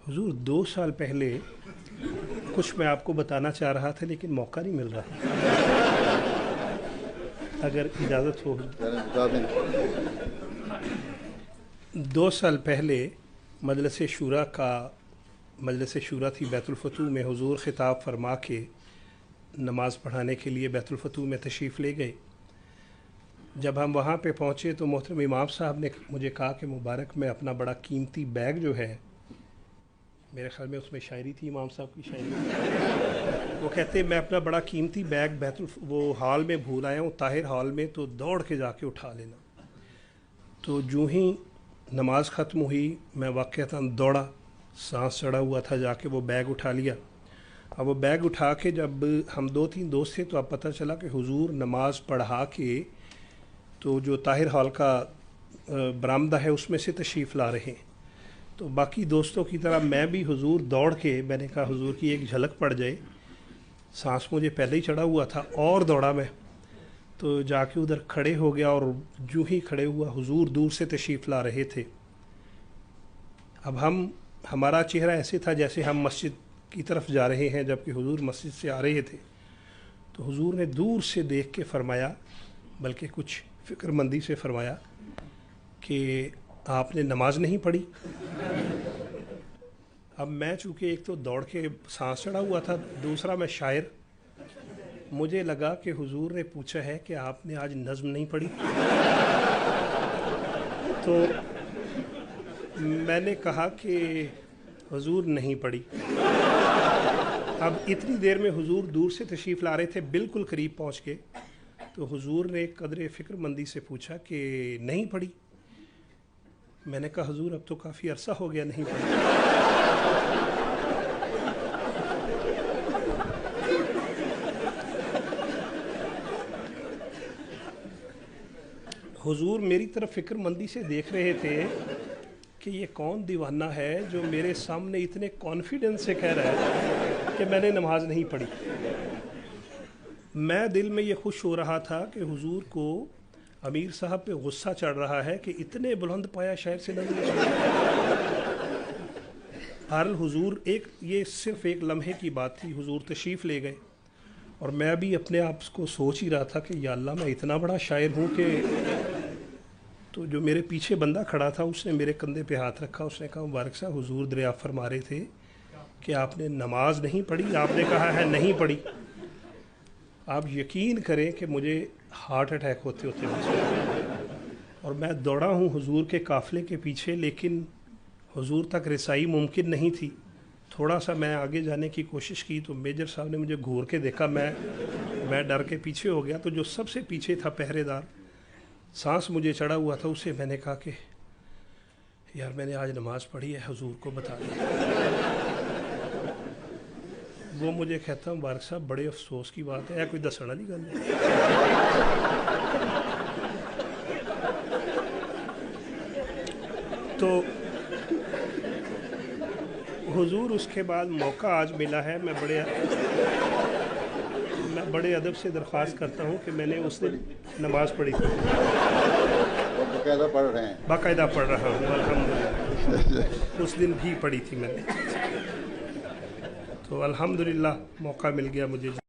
हुजूर 2 साल पहले कुछ मैं आपको बताना चाह रहा था लेकिन मौका नहीं मिल रहा, अगर इजाज़त हो। 2 साल पहले मजलिस शूरा थी बैतुल फतूह में। हुजूर ख़िताब फरमा के नमाज़ पढ़ाने के लिए बैतुल फतूह में तशरीफ़ ले गए। जब हम वहाँ पे पहुँचे तो मोहतरम इमाम साहब ने मुझे कहा कि मुबारक मैं अपना बड़ा कीमती बैग जो है, मेरे ख्याल में उसमें शायरी थी, इमाम साहब की शायरी, वो कहते मैं अपना बड़ा कीमती बैग वो हॉल में भूल आया हूँ, ताहिर हॉल में, तो दौड़ के जाके उठा लेना। तो जो ही नमाज ख़त्म हुई मैं वाक़अतन दौड़ा, सांस चढ़ा हुआ था, जाके वो बैग उठा लिया। अब वो बैग उठा के जब हम 2-3 दोस्त थे तो अब पता चला कि हुजूर नमाज पढ़ा के तो जो ताहिर हॉल का बरामदा है उसमें से तशरीफ़ ला रहे हैं। तो बाकी दोस्तों की तरह मैं भी हुजूर दौड़ के, मैंने कहा हुजूर की एक झलक पड़ जाए, सांस मुझे पहले ही चढ़ा हुआ था और दौड़ा मैं, तो जाके उधर खड़े हो गया और जो ही खड़े हुआ हुजूर दूर से तशरीफ़ ला रहे थे। अब हमारा चेहरा ऐसे था जैसे हम मस्जिद की तरफ जा रहे हैं, जबकि हुजूर मस्जिद से आ रहे थे। तो हुजूर ने दूर से देख के फरमाया, बल्कि कुछ फ़िक्रमंदी से फरमाया कि आपने नमाज नहीं पढ़ी। अब मैं चूँकि एक तो दौड़ के सांस चढ़ा हुआ था, दूसरा मैं शायर, मुझे लगा कि हुजूर ने पूछा है कि आपने आज नज़्म नहीं पढ़ी। तो मैंने कहा कि हुजूर नहीं पढ़ी। अब इतनी देर में हुजूर दूर से तशरीफ़ ला रहे थे, बिल्कुल करीब पहुँच के, तो हुजूर ने कदरे फ़िक्रमंदी से पूछा कि नहीं पढ़ी। मैंने कहा हुजूर अब तो काफ़ी अरसा हो गया नहीं पढ़ी। हुजूर मेरी तरफ फ़िक्रमंदी से देख रहे थे कि ये कौन दीवाना है जो मेरे सामने इतने कॉन्फिडेंस से कह रहा है कि मैंने नमाज नहीं पढ़ी। मैं दिल में ये खुश हो रहा था कि हुजूर को अमीर साहब पे गुस्सा चढ़ रहा है कि इतने बुलंद पाया शायर से नज़र। हाल हुजूर ये सिर्फ़ एक लम्हे की बात थी, हुजूर तशरीफ़ ले गए और मैं भी अपने आप को सोच ही रहा था कि या अल्लाह मैं इतना बड़ा शायर हूँ कि। तो जो मेरे पीछे बंदा खड़ा था उसने मेरे कंधे पे हाथ रखा, उसने कहा मुबारक साहब हुजूर दरियाफ़त फरमा रहे थे कि आपने नमाज नहीं पढ़ी, आपने कहा है नहीं पढ़ी। आप यकीन करें कि मुझे हार्ट अटैक होते होते और मैं दौड़ा हूँ हुजूर के काफ़िले के पीछे, लेकिन हुजूर तक रसाई मुमकिन नहीं थी। थोड़ा सा मैं आगे जाने की कोशिश की तो मेजर साहब ने मुझे घूर के देखा, मैं डर के पीछे हो गया। तो जो सबसे पीछे था पहरेदार, सांस मुझे चढ़ा हुआ था, उसे मैंने कहा कि यार मैंने आज नमाज़ पढ़ी है, हुजूर को बता दिया। वो मुझे कहता मुबारक साहब बड़े अफसोस की बात है, कोई दसण वाली गल है। तो हुजूर उसके बाद मौका आज मिला है, मैं बड़े अदब से दरख्वास्त करता हूँ कि मैंने उस दिन नमाज़ पढ़ी थी। बाकायदा पढ़ रहे हैं? बाकायदा पढ़ रहा हूँ अल्हम्दुलिल्लाह। उस दिन भी पढ़ी थी मैंने, तो अल्हम्दुलिल्लाह मौका मिल गया मुझे।